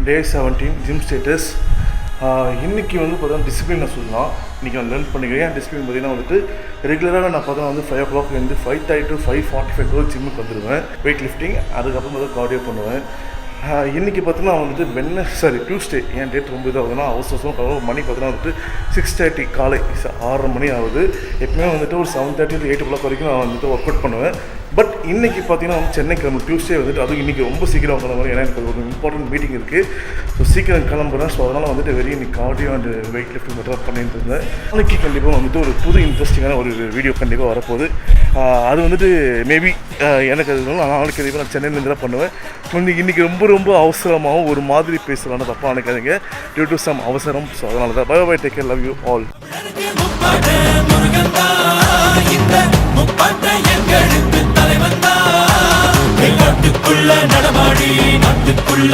டே 17 gym status. இன்றைக்கி வந்து பார்த்தீங்கன்னா டிசிப்ளின் நான் சொல்லலாம். இன்றைக்கி நான் லேர்ன் பண்ணிக்கிறேன். டிசிப்ளின் பார்த்திங்கன்னா வந்துட்டு ரெகுலராக நான் பார்த்தா வந்து 5 o'clock வந்து 5:30 to 5:45 ஜிம்முக்கு வந்துடுவேன். வெயிட் லிஃப்டிங், அதுக்கப்புறம் வந்து கார்டியோ பண்ணுவேன். இன்றைக்கி பார்த்தீங்கன்னா வந்துட்டு டியூஸ்டே. என் டேட் ரொம்ப இதாகுதுன்னா அவசரம் மணி பார்த்தீங்கன்னா வந்துட்டு 6:30 காலை 6:30 மணி ஆகுது. எப்பவுமே வந்துட்டு ஒரு 7:30 to 8 o'clock வரைக்கும் நான் வந்துட்டு ஒர்க் அவுட் பண்ணுவேன். பட் இன்றைக்கி பார்த்தீங்கன்னா வந்து சென்னை கிளம்பு டியூஸ்டே வந்துட்டு அதுவும் இன்றைக்கி ரொம்ப சீக்கிரம் கிளம்புறேன். ஏன்னா எனக்கு ஒரு இம்பார்ட்டன்ட் மீட்டிங் இருக்குது. ஸோ சீக்கிரம் கிளம்புறேன். ஸோ அதனால் வந்துட்டு இன்னைக்கு கார்டியோ அண்ட் வெயிட் லிஃப்டிங் மட்டும் பண்ணிட்டு இருந்தேன். நாளைக்கு கண்டிப்பாக வந்துட்டு ஒரு புது இன்ட்ரெஸ்டிங்கான ஒரு வீடியோ கண்டிப்பாக வரப்போகுது. அது வந்துட்டு மேபி எனக்கு அது நாளைக்கு கண்டிப்பாக நான் சென்னையிலேருந்து தான் பண்ணுவேன். இன்றைக்கி ரொம்ப அவசரமாகவும் ஒரு மாதிரி பேசலான்னு தப்பாக நினைக்காதீங்க. டியூ டு சம் அவசரம். ஸோ அதனால தான் bye take care, love you all. நடமாடி நாட்டுக்குள்ள